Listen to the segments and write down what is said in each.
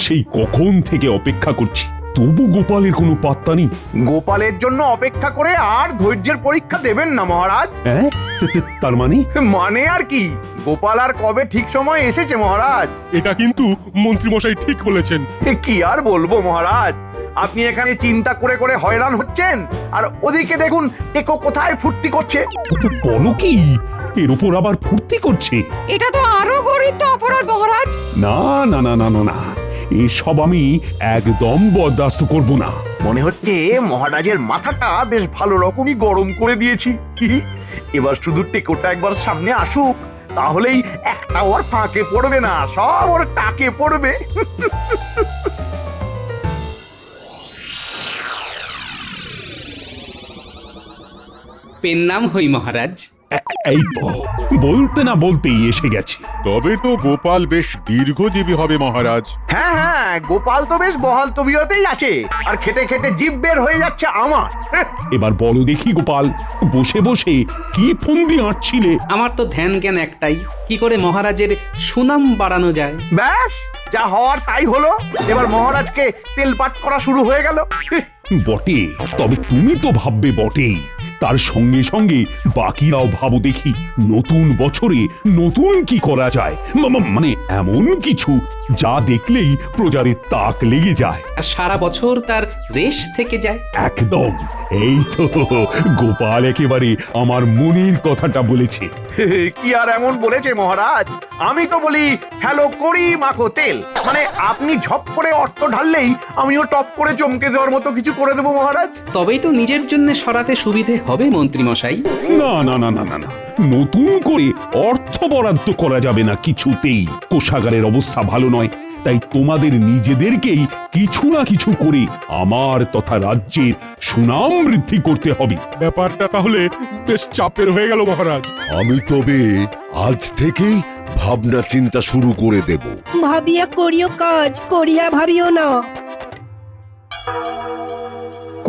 সেই কখন থেকে অপেক্ষা করছি, তবু গোপালের কোনো পাত্তা নেই। গোপালের জন্য অপেক্ষা করে আর ধৈর্যের পরীক্ষা দেবেন না মহারাজ। হ্যাঁ, তার মানে? মানে আর কি, গোপাল আর কবে ঠিক সময় এসেছে মহারাজ। এটা কিন্তু মন্ত্রীমশাই ঠিক বলেছেন। কি আর বলবো মহারাজ, আপনি এখানে চিন্তা করে করে হয়রান হচ্ছেন, আর ওদিকে দেখুন টেকো কোথায় ফুর্তি করছে। বলো কি, এর উপর আবার ফুর্তি করছে? এটা তো আরো গরিত অপরাধ মহারাজ। না না না না না না, এসব আমি একদম বরদাস্ত করব না। মনে হচ্ছে মহারাজের মাথাটা বেশ ভালো রকমই গরম করে দিয়েছি। এবার শুধু টেকোটা একবার সামনে আসুক, তাহলেই একটা ওর ফাঁকে পড়বে না, সব ওর টাকে পড়বে। পেন নাম হই মহারাজ। এই তো বলতে না বলতেই এসে গেছে। তবে তো গোপাল বেশ দীর্ঘজীবী হবে মহারাজ। হ্যাঁ হ্যাঁ, গোপাল তো বেশ বহাল তবিয়তেই আছে, আর খেটে খেটে জিভ বের হয়ে যাচ্ছে আমার। এবার বলো দেখি গোপাল, বসে বসে কি ফন্দি আঁটছিলে? আমার তো ধ্যান জ্ঞান একটাই, কি করে মহারাজের সুনাম বাড়ানো যায়। ব্যাস, যা হওয়ার তাই হলো। এবার মহারাজকে তেলপাট করা শুরু হয়ে গেল। বটে, তবে তুমি তো ভাববে বটেই, তার সঙ্গে সঙ্গে বাকিরাও ভাবো দেখি, নতুন বছরে নতুন কি করা যায়, মানে এমন কিছু যা দেখলেই প্রজারের তাক লেগে যায়, আর সারা বছর তার রেশ থেকে যায়। একদম। এই তো গোপাল একেবারে আমার মনের কথাটা বলেছে। কি আর এমন বলেছে মহারাজ, আমি তো বলি হ্যালো করি মাখো তেল, মানে আপনি ঝপ করে অর্থ ঢাললেই আমিও টপ করে চমকে দেওয়ার মতো কিছু করে দেবো মহারাজ। তবেই তো নিজের জন্য সরাতে সুবিধে হবে মন্ত্রী মশাই। না না না না না না, নতুন করে অর্থ বরাদ্দ করা যাবে না কিছুতেই। কোষাগারের অবস্থা ভালো নয়, তাই তোমাদের নিজেদেরকেই কিছু না কিছু করে আমার তথা রাজ্যের সুনাম বৃদ্ধি করতে হবে। ব্যাপারটা তাহলে বেশ চাপের হয়ে গেল মহারাজ। আমি তবে আজ থেকেই ভাবনা চিন্তা শুরু করে দেব। ভাবিয়া করিও কাজ, করিয়া ভাবিও না।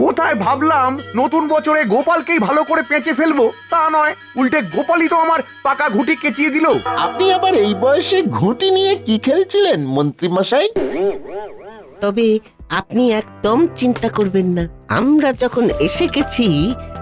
কোথায় ভাবলাম নতুন বছরে গোপালকেই ভালো করে পেঁচে ফেলবো, তা নয়, উল্টে গোপালই তো আমার পাকা ঘুঁটি কেচিয়ে দিল। আপনি আবার এই বয়সে ঘুঁটি নিয়ে কি খেলছিলেন মন্ত্রী মশাই? তবে আপনি একদম চিন্তা করবেন না, আমরা যখন এসে গেছি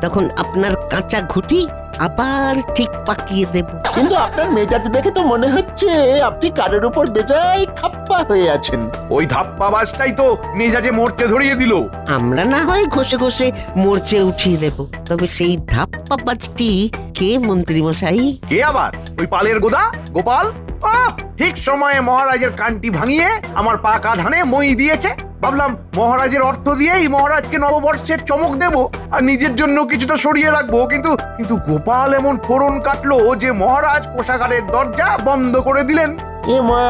তখন আপনার কাঁচা ঘুঁটি আবার ঠিক পাকিয়ে দেব। কিন্তু আপনার মেজাজ দেখে তো মনে হচ্ছে আপনি কারোর উপর বেজায় খাপ্পা হয়ে আছেন। ওই ধাপ্পাবাজটাই তো মেজাজে মরতে ধরিয়ে দিল। আমরা না হয় ঘষে ঘষে মরচে উঠিয়ে দেব, তবে সেই ধাপ্পাবাজটি কে মন্ত্রী মশাই? কে আবার? ওই পালের গোদা গোপাল। ঠিক সময়ে মহারাজের কানটি ভাঙিয়ে আমার পাকা ধানে মই দিয়েছে। ভাবলাম মহারাজের অর্থ দিয়েই মহারাজকে নববর্ষের চমক দেব, আর নিজের জন্য কিছুটা সরিয়ে রাখবো। কিন্তু কিন্তু গোপাল এমন ফোড়ন কাটলো যে মহারাজ কোষাগারের দরজা বন্ধ করে দিলেন। এ মা,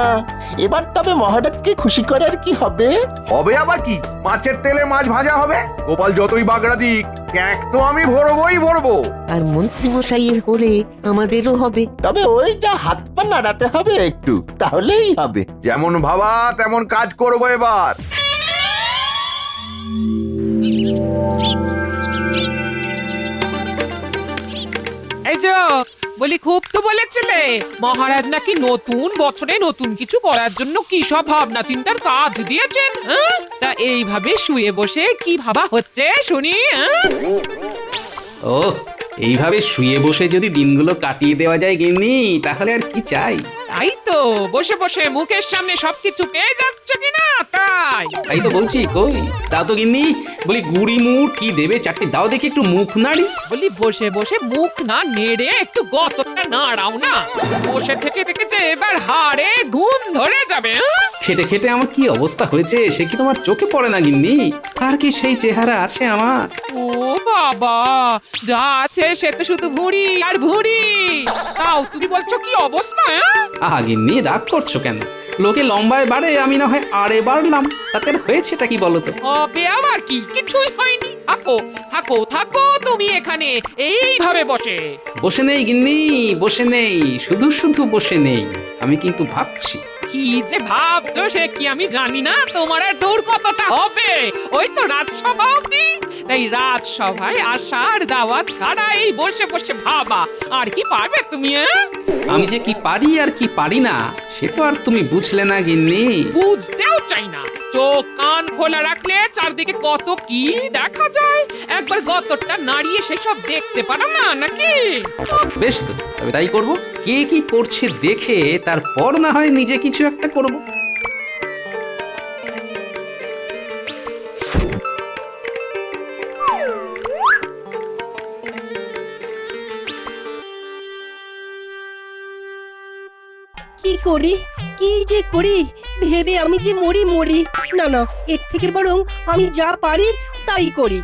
এবার তবে মহারাজকে খুশি করার কি হবে? হবে আবার কি, মাছের তেলে মাছ ভাজা হবে। গোপাল যতই বাগড়া দিক, ক্যাক তো আমি ভরবই ভরবো। আর মন্ত্রী মশাইয়ের হলে আমাদেরও হবে। তবে ওই যা হাত পা নাড়াতে হবে একটু, তাহলেই হবে। যেমন ভাবা তেমন কাজ করবো এবার। এই যে বলি, খুব তো বলেছিলে মহারাজ নাকি নতুন বছরে নতুন কিছু করার জন্য কি সব ভাবনা চিন্তার কাজ দিয়েছেন। তা এইভাবে শুয়ে বসে কি ভাবা হচ্ছে শুনি। ও, এইভাবে শুয়ে বসে যদি দিনগুলো কাটিয়ে দেওয়া যায় গিন্নি, তাহলে আর কি চাই। তাই তো, বসে বসে মুখের সামনে সবকিছু পেয়ে যাচ্ছে কিনা তাই। তাই তো বলছি, কই দাও তো গিন্নি, বলি গুড়ি মুড় কি দেবে চারটি দাও দেখি, একটু মুখ নাড়ি। বলি বসে বসে মুখ না নেড়ে একটু গতটা নাড়াও না, বসে থেকে থেকে যে এবার হাড়ে ঘুম ধরে যাবে। খেটে খেটে আমার কি অবস্থা হয়েছে সে কি তোমার চোখে পড়ে না গিন্নি? আর কি সেই চেহারা আছে আমার? ও বাবা, যা আছে সে তো শুধু ভুঁড়ি আর ভুঁড়ি। তাও তুমি বলছো কি অবস্থা? আহা গিন্নি, রাগ করছো কেন? লোকে লম্বায় বাড়ে, আমি না হয় আড়ে বাড়লাম, তাতে হয়েছেটা কি বলো তো? হবে আবার কি, কিছুই হয়নি। থাকো থাকো থাকো তুমি এখানে এইভাবে বসে। বসে নেই গিন্নি, বসে নেই, শুধু শুধু বসে নেই, আমি কিন্তু ভাবছি। কি যে ভাবছো সে কি আমি জানি না, তোমার আর দূর কতটা হবে, ওই তো রাজসভা অবধি। তাই রাজসভায় আসার যাওয়া ছাড়া এই বসে বসে ভাবা আর কি পারবে তুমি? আমি যে কি পারি আর কি পারি না সে তো আর তুমি বুঝলে না গিন্নি। বুঝতেও চাই না, চোখ কান খোলা রাখলে চারদিকে কত কি দেখা যায়, একবার গতরটা নাড়িয়ে সেসব দেখতে পারো না নাকি? বেশ তো, তবে তাই করব। কে কি করছে দেখে তারপর না হয় নিজে কিছু একটা করব। কি করি কি যে করি ভেবে আমি যে মরি। না না, এর থেকে বরং আমি যা পারি তাই করি।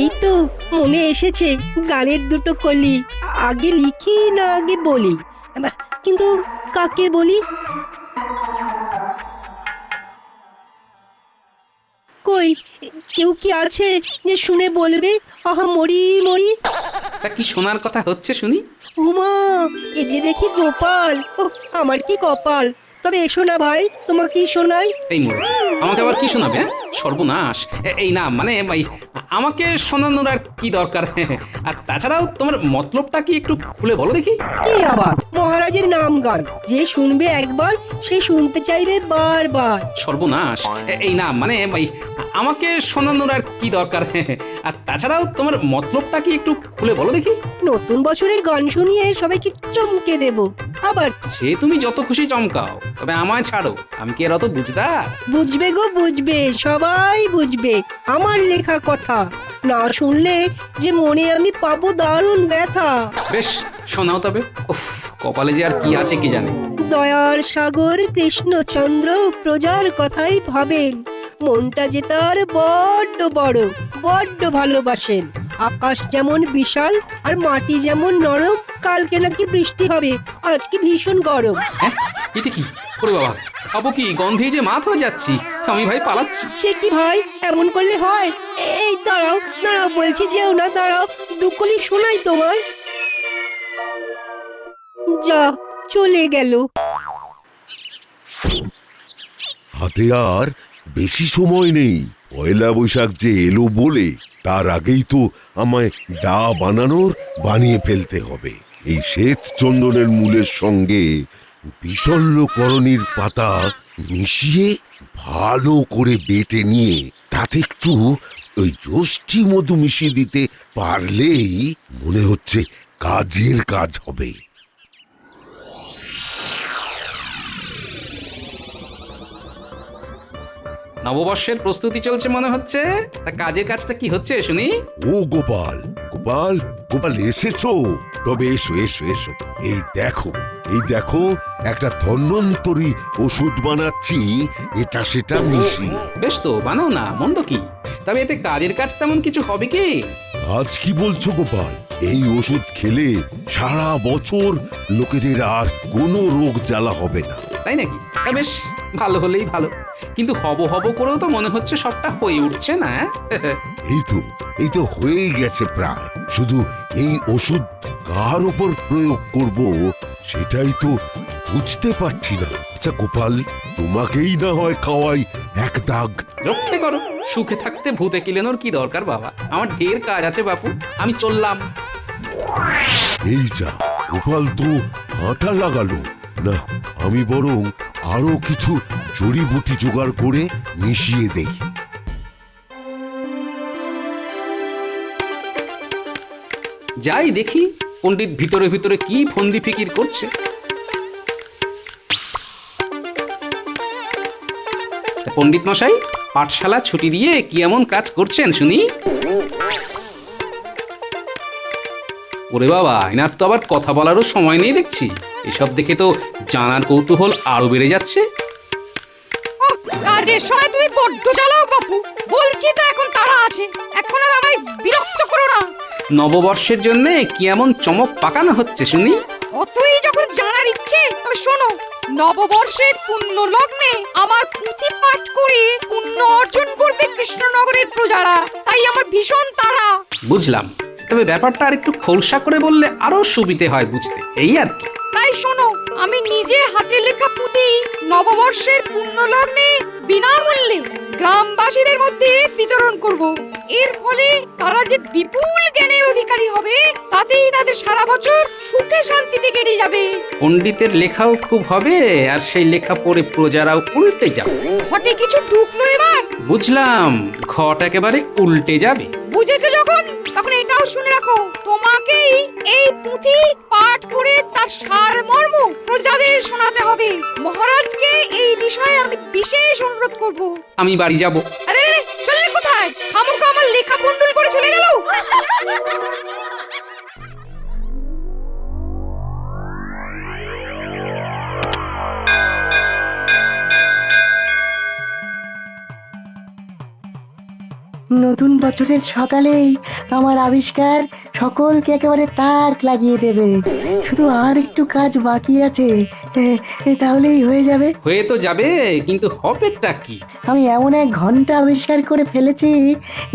এই তো মনে এসেছে গানের দুটো কলি, আগে লিখি না আগে বলি, কিন্তু কাকে বলি? কই কেউ কি আছে যে শুনে বলবে আহা মরি? তা কি শোনার কথা হচ্ছে শুনি? উমা, এ যে দেখি গোপাল। ও আমার কি কপাল। তবে এসো না ভাই, তোমাকে শোনাই। এই মরেছে, আমাকে আবার কি শোনাবে? সর্বনাশ। এই না মানে আমাকে শোনানোর আর কি দরকার? আর তাছাড়াও তোমার মতলবটা কি একটু খুলে বলো দেখি। কি আবার মহারাজের নাম গান, যে শুনবে একবার সে শুনতে চাইবে বারবার। সর্বনাশ। এই না মানে আমাকে শোনানোর আর কি দরকার? আর তাছাড়াও তোমার মতলবটা কি একটু খুলে বলো দেখি। নতুন বছরের গান শুনিয়ে সবাইকে চমকে দেব। আবার সে তুমি যত খুশি চমকাও, তবে আমায় ছাড়ো, আমি কি এর অত বুঝদার? বুঝবে গো বুঝবে, সবাই বুঝবে আমার লেখা কথা। না শুনলে যে মনে আমি পাবো দারুণ ব্যথা। বেশ শোনাও তবে। উফ, কপালে যে আর কি আছে কি জানে। দয়ার সাগর কৃষ্ণচন্দ্র প্রজার কথাই ভাবেন, মনটা যে তার বড্ড বড়, বড্ড ভালোবাসেন। আকাশ যেমন বিশাল আর মাটি যেমন নরম, কালকে নাকি বৃষ্টি হবে, আজকে ভীষণ গরম। হ্যাঁ, এটা কি? ওরে বাবা, খাবো কি? গন্ধে যে মাথা হয়ে যাচ্ছি, আমি ভাই পালাচ্ছি। সে কি ভাই, এমন করলে হয়? এই দাঁড়াও দাঁড়াও, বলছি যেও না, দাঁড়াও, দুকলি শোনাই তোমায়। যা চলে গেল। হাতে আর বেশি সময় নেই। পয়লা বৈশাখ যে এলো বলে তার আগেই তো আমায় যা বানানোর বানিয়ে ফেলতে হবে। এই শ্বেত চন্দনের মূলের সঙ্গে বিশল্যকরণীর পাতা মিশিয়ে ভালো করে বেটে নিয়ে তাতে একটু ওই যষ্টি মধু মিশিয়ে দিতে পারলেই মনে হচ্ছে কাজের কাজ হবে। নববর্ষের প্রস্তুতি চলছে মনে হচ্ছে। তা কাজের কাজটা কি হচ্ছে শুনি? ও গোপাল, গোপাল, গোপাল এসেছো? তবে এসো এসো এসো। এই দেখো একটা ধন্বন্তরী ওষুধ বানাচ্ছি, এটা সেটা মিশিয়ে। বেশ তো, বানাও না, মন্দ কি। তবে এতে কাজের কাজ তেমন কিছু হবে কি? আজ কি বলছো গোপাল? এই ওষুধ খেলে সারা বছর লোকেদের আর কোনো রোগ জ্বালা হবে না। তাই নাকি? তা বেশ, ভালো হলেই ভালো। কিন্তু হব করেও তো মনে হচ্ছে সবটা হয়ে উঠছে না। এই তো হয়েই গেছে প্রায়। শুধু এই ওষুধ কার উপর প্রয়োগ করব সেটাই তো বুঝতে পারছি না। আচ্ছা গোপাল, তোমাকেই না হয় খাওয়াই এক দাগ। রক্ষে করো, সুখে থাকতে ভূতে কিলেনোর কি দরকার বাবা? আমার ঢের কাজ আছে বাপু, আমি চললাম। এই যা, গোপাল তো আটা লাগালো না। আমি বরং আরো কিছু জড়িবুটি জোগাড় করে মিশিয়ে দেখি। যাই দেখি পণ্ডিত ভিতরে ভিতরে কি ফন্দি ফিকির করছে। পণ্ডিত মশাই, পাঠশালা ছুটি দিয়ে কি এমন কাজ করছেন শুনি? ওরে বাবা, এনার তো আবার কথা বলারও সময় নেই দেখছি। এসব দেখে তো জানার কৌতূহল আরো বেড়ে যাচ্ছে। কাজের সময় তুমি বড্ড জ্বালাও বাপু, বলছি তো এখন তারা আছে, এখন আর আমায় বিরক্ত করো না। নববর্ষের জন্য কি এমন চমক পাকানো হচ্ছে শুনি? অতই যখন জানার ইচ্ছে, তবে শোনো, নববর্ষের পুণ্য লগ্নে আমার পুঁথি পাঠ করে পুণ্য অর্জন করবে কৃষ্ণনগরের প্রজারা, তাই আমার ভীষণ তাড়া। বুঝলাম, তবে ব্যাপারটা আর একটু খোলসা করে বললে আরো সুবিধে হয় বুঝতে, এই আর কি। তাই শোনো, আমি নিজে হাতে লেখা পুঁথি নববর্ষের পূর্ণ লগ্নে বিনামূল্যে গ্রামবাসীদের মধ্যে বিতরণ করব। এর ফলে তারা যে বিপুল জ্ঞানের অধিকারী হবে তাতেই তাদের সারা বছর সুখে শান্তিতে কেটে যাবে। পণ্ডিতের লেখাও খুব হবে আর সেই লেখা পড়ে প্রজারাও উল্টে যাবে। ঘটে কিছু ঢুকলো এবার? বুঝলাম, ঘট একেবারে উল্টে যাবে। বুঝেছো যখন, তখন এটাও শুনে রাখো, তোমাকেই এই পুঁথি পাঠ করে তার সারমর্ম প্রজাদের শোনাতে হবে। মহারাজকে এই বিষয়ে আমি বিশেষ অনুরোধ করব। আমি বাড়ি যাব। আরে আরে, চললে কোথায়? খামোখা আমার লেখা পন্ডল করে চলে গেল। নতুন বছরের সকালেই আমার আবিষ্কার সকলকে একেবারে তাক লাগিয়ে দেবে। শুধু আর একটু কাজ বাকি আছে, তাহলেই হয়ে যাবে। হয়ে তো যাবে, কিন্তু হবেটা কি? আমি এমন এক ঘন্টা আবিষ্কার করে ফেলেছি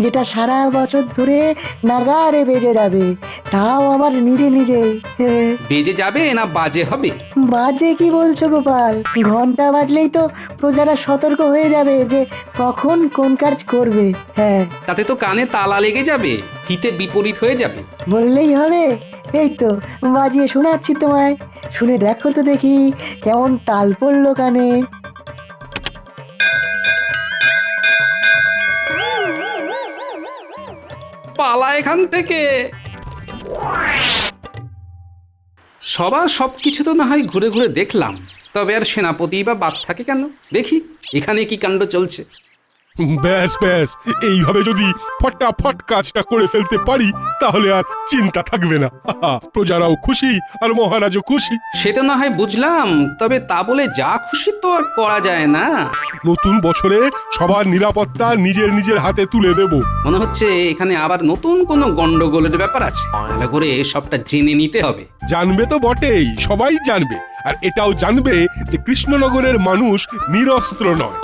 যেটা সারা বছর ধরে নাগাড়ে বেজে যাবে, তাও আবার নিজে নিজে। বেজে যাবে না বাজে হবে? বাজে কি বলছো গোপাল? ঘন্টা বাজলেই তো প্রজারা সতর্ক হয়ে যাবে যে কখন কোন কাজ করবে। হ্যাঁ, তাতে তো কানে তালা লেগে যাবে, হিতে বিপরীত হয়ে যাবে। বললেই হবে। এই তো বাজিয়ে শোনাচ্ছি তোমায়, শুনে দেখো তো দেখি কেমন তাল পড়লো কানে। পালা এখান থেকে। সবার সবকিছু তো না হয় ঘুরে ঘুরে দেখলাম, তবে আর সেনাপতি বা বাদ থাকে কেন? দেখি এখানে কি কাণ্ড চলছে। ব্যাস ব্যাস, এইভাবে যদি ফটাফট কাজটা করে ফেলতে পারি তাহলে আর চিন্তা থাকবে না। প্রজারাও খুশি আর মহারাজও খুশি। সে তো না হয় বুঝলাম, তবে তা বলে যা খুশি তো আর করা যায় না। নতুন বছরে সবার নিরাপত্তা নিজের নিজের হাতে তুলে দেব। মনে হচ্ছে এখানে আবার নতুন কোনো গন্ডগোলের ব্যাপার আছে। ভালো করে সবটা জেনে নিতে হবে। জানবে তো বটেই, সবাই জানবে। আর এটাও জানবে যে কৃষ্ণনগরের মানুষ নিরস্ত্র নয়।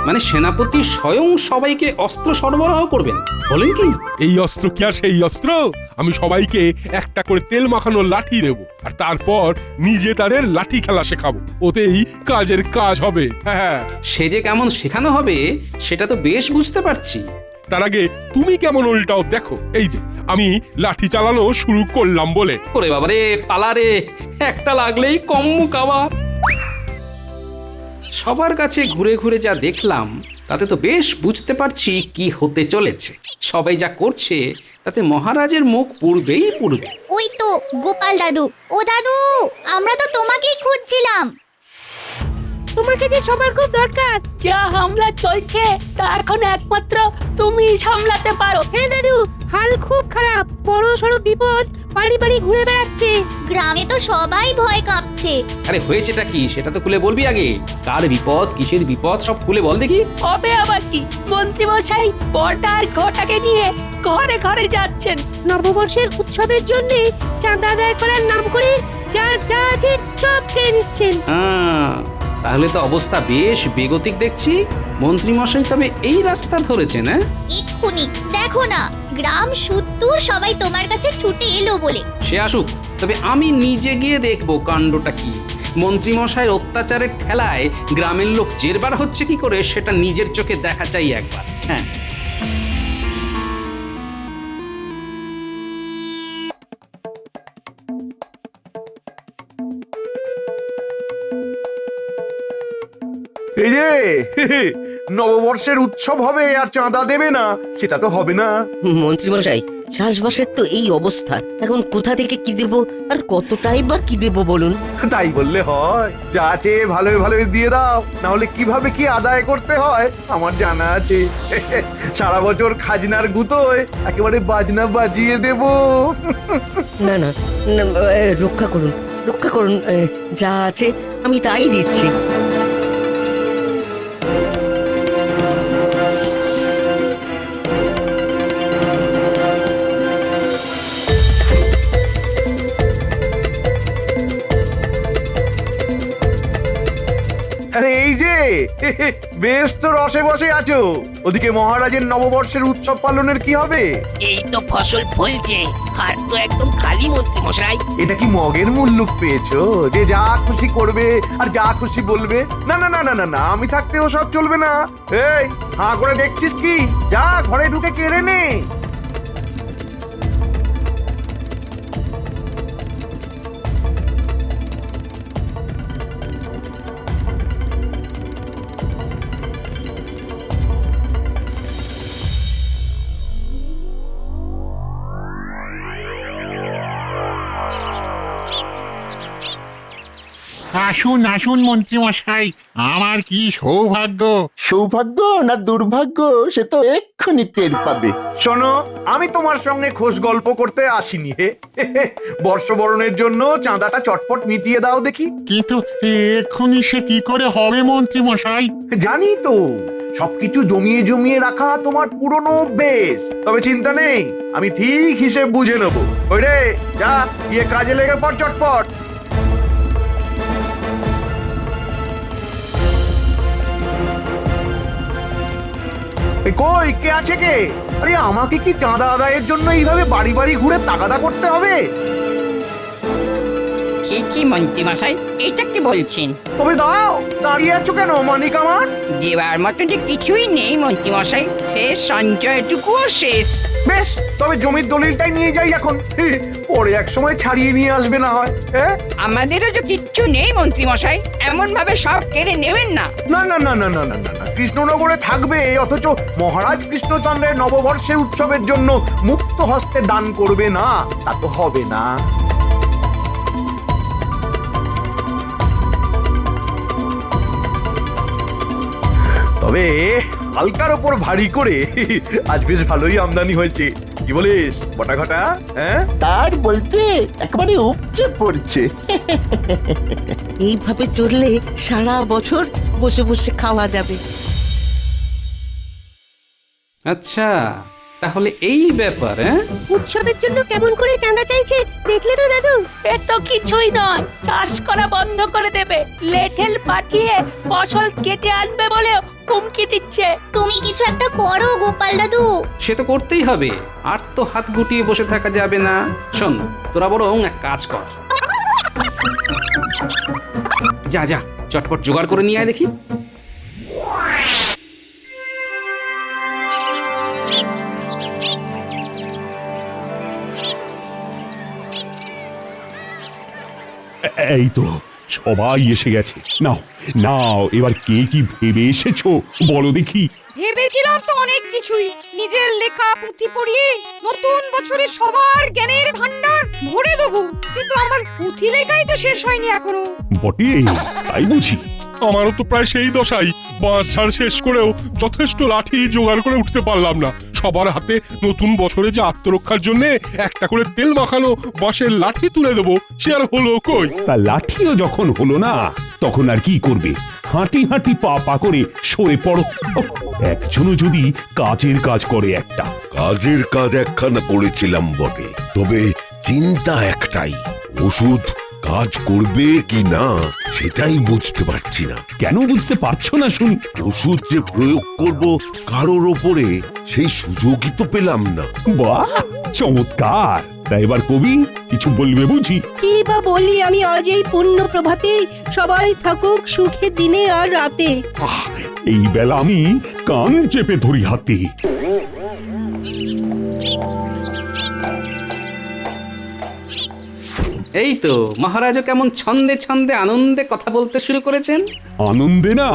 মানে সেনাপতি স্বয়ং সবাইকে অস্ত্র সরবরাহ করবেন বলেন কি? এই অস্ত্র কি আর সেই অস্ত্র? আমি সবাইকে একটা করে তেল মাখানো লাঠি দেব, আর তারপর নিজে তাদের লাঠি খেলা শেখাবো। ওতেই কাজের কাজ হবে। হ্যাঁ, সে যে কেমন শেখানো হবে সেটা তো বেশ বুঝতে পারছি। তার আগে তুমি কেমন উল্টাও দেখো। এই যে আমি লাঠি চালানো শুরু করলাম বলে। ওরে বাবারে, পালারে, একটা লাগলেই কম্মু কাবার। সবার কাছে ঘুরে ঘুরে যা দেখলাম তাতে তো বেশ বুঝতে পারছি কি হতে চলেছে। সবাই যা করছে তাতে মহারাজের মুখ পুড়বেই পুড়বে। ওই তো গোপাল দাদু। ও দাদু, আমরা তো তোমাকেই খুঁজছিলাম। তোমাকে যে সবার খুব দরকার। যা হামলা চলছে তা এখন একমাত্র তুমি সামলাতে পারো। হ্যাঁ দাদু, হাল খুব খারাপ। বড় সড়ো বিপদ বাড়ি বাড়ি ঘুরে বেড়াচ্ছে। গ্রামে তো সবাই ভয় কাঁপছে। আরে হয়েছেটা কি সেটা তো খুলে বলবি আগে। কার বিপদ, কিসের বিপদ, সব খুলে বল দেখি। হবে আবার কি? মন্ত্রী মশাই বড়টা আর ঘটাকে নিয়ে ঘরে ঘরে যাচ্ছেন। নববর্ষের উৎসবের জন্য চাঁদা আদায় করার নাম করে যার যা আছে সব কেড়ে নিচ্ছেন। তাহলে তো অবস্থা বেশ বেগতিক দেখছি। মন্ত্রী মশাই তবে এই রাস্তা ধরেছেন? এক্ষুনি দেখো না, গ্রাম সুত্তুর সবাই তোমার কাছে ছুটে এলো বলে। সে আসুক, তবে আমি নিজে গিয়ে দেখবো কাণ্ডটা কি। মন্ত্রী মশাইয়ের অত্যাচারের ঠেলায় গ্রামের লোক জেরবার হচ্ছে কি করে সেটা নিজের চোখে দেখা চাই একবার। হ্যাঁ, এই যে নববর্ষের উৎসব হবে আর চাঁদা দেবে না, সেটা তো হবে না। মন্ত্রী মশাই, চাষবাসের তো এই অবস্থা, এখন কোথা থেকে কি দেব আর কতটাই বা কি দেব বলুন? তাই বললে হয়? যা আছে ভালোই ভালোই দিয়ে দাও, না হলে কিভাবে কি আদায় করতে হয় আমার জানা আছে। সারা বছর খাজনার গুতোয় একেবারে বাজনা বাজিয়ে দেব। না না না, রক্ষা করুন, রক্ষা করুন। যা আছে আমি তাই দিচ্ছি। আরে এই যে বেশ তো রসে বসে আছো। ওদিকে মহারাজের নববর্ষের উৎসব পালনের কি হবে? এই তো ফসল ফলছে, হাট তো একদম খালি মন্ত্রী মশাই। এটা কি মগের মুল্লুক পেয়েছো যে যা খুশি করবে আর যা খুশি বলবে? না না না না না না, আমি থাকতে ও সব চলবে না। এই হাঁ করে দেখছিস কি? যা ঘরে ঢুকে কেড়ে নে। আসুন আসুন মন্ত্রী মশাই, আমার কি সৌভাগ্য। সৌভাগ্য না দুর্ভাগ্য সে তো এক্ষুনি টের পাবে। শোনো, আমি তোমার সঙ্গে খোশ গল্প করতে আসিনি হে। বর্ষবরণের জন্য চাঁদাটা চটপট মিটিয়ে দাও দেখি। কিন্তু এক্ষুনি সে কি করে হবে মন্ত্রী মশাই? জানি তো, সবকিছু জমিয়ে জমিয়ে রাখা তোমার পুরনো অভ্যেস। তবে চিন্তা নেই, আমি ঠিক হিসেব বুঝে নেব। ওই রে, যা গিয়ে কাজে লেগে পড় চটপট। কই কে আছে কে? আরে আমাকে কি চাঁদা আদায়ের জন্য এইভাবে বাড়ি বাড়ি ঘুরে তাগাদা করতে হবে? কি মন্ত্রী মশাই, এটা কি বলছেন? তবে দাও, দাঁড়িয়ে আছো কেন মানিক আমার? দেওয়ার মতো যে কিছুই নেই মন্ত্রী মশাই, শেষ সঞ্চয়টুকুও শেষ। বেশ, তবে জমির দলিলটাই নিয়ে যাই এখন। পরে এক সময় ছাড়িয়ে নিয়ে আসবে না হয়। হ্যাঁ, আমাদেরও তো কিচ্ছু নেই মন্ত্রী মশাই, এমন ভাবে সব কেড়ে নেবেন না। না না না না না না না না, কৃষ্ণনগরে থাকবে অথচ মহারাজ কৃষ্ণচন্দ্রের নববর্ষে উৎসবের জন্য মুক্ত হস্তে দান করবে না, তা তো হবে না। তবে হালকার ওপর ভারী করে আজ বেশ ভালোই আমদানি হয়েছে। কি বলিস বটা ঘটা? হ্যাঁ, তার বলতে একেবারে উপচে পড়ছে। এইভাবে চললে সারা বছর বসে বসে খাওয়া যাবে। আচ্ছা, তাহলে এই ব্যাপার। হ্যাঁ, উৎসবের জন্য কেমন করে চাঁদা চাইছে দেখলে তো দাদু? এ তো কিছুই নয়, চাষ করা বন্ধ করে দেবে, লেঠেল পাঠিয়ে ফসল কেটে আনবে বলে হুমকি দিচ্ছে। তুমি কিছু একটা করো গোপাল দাদু। সে তো করতেই হবে, আর তো হাত গুটিয়ে বসে থাকা যাবে না। শোন, তোরা বরং এক কাজ কর, যা যা চটপট জোগাড় করে নিয়ে আয় দেখি। এই তো সবাই এসে গেছে। নাও নাও, এবার কে কি ভেবে এসেছো বলো দেখি। ভেবেছিলাম তো অনেক কিছুই, নিজের লেখা পুঁথি পড়িয়ে নতুন বছরে সবার জ্ঞানের ভান্ডার ভরে দেবো, কিন্তু আমার পুঁথি লেখাই তো শেষ হয়নি এখনো। বটে, তাই বুঝি? আমারও তো প্রায় সেই দশাই। বাঁশ ঝাড় শেষ করেও যথেষ্ট লাঠি জোগাড় করে উঠতে পারলাম না। সবার হাতে নতুন বছরে যে আত্মরক্ষার জন্য একটা করে তেল মাখানো বাঁশের লাঠি তুলে দেবো, সে আর হলো কই? তা লাঠিও যখন হলো না, তখন আর কি করবে? হাঁটি হাঁটি পা পা করে সরে পড়ো। ওহ, একজনও যদি কাজের কাজ করে একটা। কাজের কাজ একখানা করেছিলাম বটে, তবে চিন্তা একটাই, ওষুধ কাজ করবে কি না সেটাই বুঝতে পারছি না। কেন বুঝতে পারছো না শুনি? ওষুধ যে প্রয়োগ করব কারোর ওপরে, সেই সুযোগই তো পেলাম না। বাহ, চমৎকার! তা এবার কবি কিছু বলবে বুঝি? কি বা বলি আমি, আজ এই পূর্ণ প্রভাতে সবাই থাকুক সুখে দিনে আর রাতে। এই বেলা আমি কান চেপে ধরি হাতে। এই তো মহারাজও কেমন ছন্দে ছন্দে আনন্দে কথা বলতে শুরু করেছেন। আনন্দে না,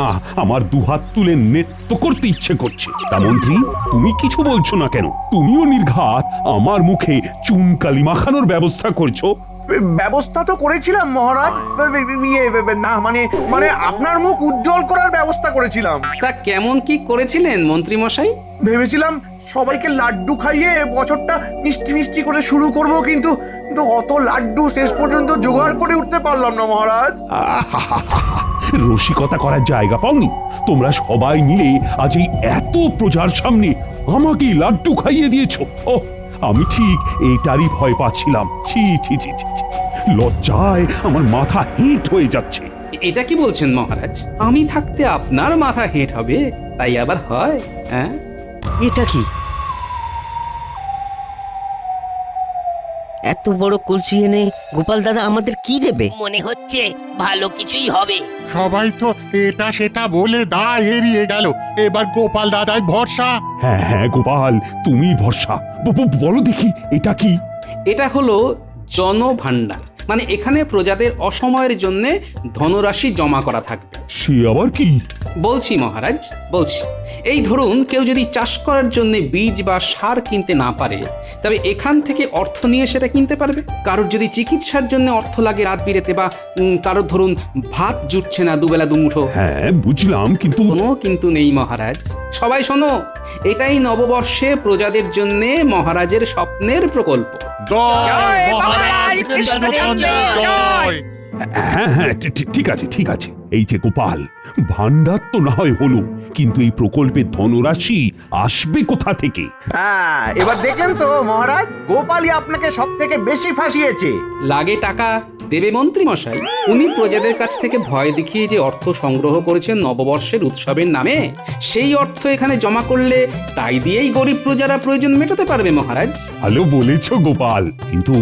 আমার দুহাত তুলে নৃত্য করতে ইচ্ছে করছে। তা মন্ত্রী, তুমি কিছু বলছো না কেন? তুমিও নির্ঘাত আমার মুখে চুনকালি মাখানোর ব্যবস্থা করছো। ব্যবস্থা তো করেছিলাম মহারাজ, না মানে মানে আপনার মুখ উজ্জ্বল করার ব্যবস্থা করেছিলাম। তা কেমন কি করেছিলেন মন্ত্রী মশাই? ভেবেছিলাম সবাইকে লাড্ডু খাইয়ে বছরটা মিষ্টি মিষ্টি করে শুরু করব, কিন্তু অত লাড্ডু শেষ পর্যন্ত জোগাড় করে উঠতে পারলাম না মহারাজ। রসিকতা করার জায়গা পাওনি? তোমরা সবাই মিলে আজ এই এত প্রজার সামনে আমাকেই লাড্ডু খাইয়ে দিয়েছো। ও, আমি ঠিক এটারই ভয় পাচ্ছিলাম। ছি ছি ছি ছি, লজ্জায় আমার মাথা হিট হয়ে যাচ্ছে। এটা কি বলছেন মহারাজ? আমি থাকতে আপনার মাথা হেঁট হবে, তাই আবার হয়? হ্যাঁ, এটা কি? এত বড় কলসি এনে গোপাল দাদা আমাদের কি দেবে? মনে হচ্ছে ভালো কিছুই হবে। সবাই তো এটা সেটা বলে দায় এড়িয়ে গেল, এবার গোপাল দাদাই ভরসা। হ্যাঁ হ্যাঁ গোপাল, তুমি ভরসা। বলো দেখি এটা কি? এটা হলো জনভাণ্ডার। মানে এখানে প্রজাদের অসময়ের জন্য ধনরাশি জমা করা থাকবে। সে আবার কি? বলছি মহারাজ, বলছি। এই ধরুন কেউ যদি চাষ করার জন্য বীজ বা সার কিনতে না পারে, তবে এখান থেকে অর্থ নিয়ে সেটা কিনতে পারবে। কারোর যদি চিকিৎসার জন্য অর্থ লাগে রাত বিরেতে, বা কারোর ধরুন ভাত জুটছে না দুবেলা দুমুঠো। হ্যাঁ বুঝলাম, কিন্তু কোনো কিন্তু নেই মহারাজ। সবাই শোনো, এটাই নববর্ষে প্রজাদের জন্য মহারাজের স্বপ্নের প্রকল্প। জয় মহারাজ কৃষ্ণচন্দ্র জয়। হ্যাঁ হ্যাঁ ঠিক আছে ঠিক আছে। এই যে গোপাল, ভান্ডার তো না হয় হলো, কিন্তু এই প্রকল্পের ধনরাশি আসবে কোথা থেকে? হ্যাঁ, এবার দেখলেন তো মহারাজ, গোপালই আপনাকে সব থেকে বেশি ফাঁসিয়েছে। লাগে টাকা দেবে মন্ত্রী মশাই। উনি প্রজাদের কাছ থেকে ভয় দেখিয়ে যে অর্থ সংগ্রহ করেছেন নববর্ষের উৎসবের নামে, সেই অর্থ এখানে জমা করলে তাই দিয়েই গরিব প্রজারা প্রয়োজন মেটাতে পারবে মহারাজ। ভালো বলেছ গোপাল, কিন্তু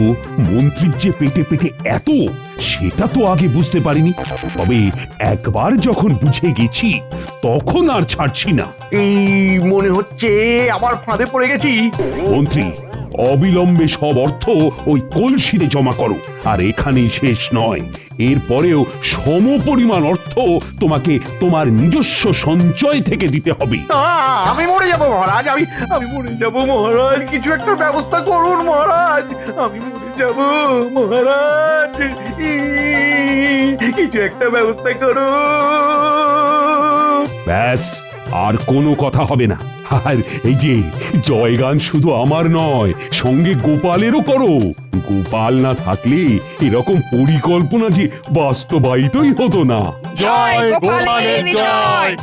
মন্ত্রীর যে পেটে পেটে এত, সেটা তো আগে বুঝতে পারিনি। তবে একবার যখন বুঝে গেছি, তখন আর ছাড়ছি না। এই মনে হচ্ছে আবার ফাঁদে পড়ে গেছি। মন্ত্রী, অবিলম্বে সব অর্থ ওই কলসিতে জমা করো। আর এখানেই শেষ নয়, এরপরেও সমপরিমাণ অর্থ তোমাকে তোমার নিজস্ব সঞ্চয় থেকে দিতে হবে। আমি মরে যাব মহারাজ, আমি মরে যাব মহারাজ, কিছু একটা ব্যবস্থা করুন মহারাজ, আমি মরে যাব মহারাজ, কিছু একটা ব্যবস্থা করুন। ব্যাস, আর কোনো কথা হবে না। আর এই যে জয়গান শুধু আমার নয়, সঙ্গে গোপালেরও করো। গোপাল না থাকলে এরকম পরিকল্পনা যে বাস্তবায়িতই হতো না। জয় গোপালের জয়।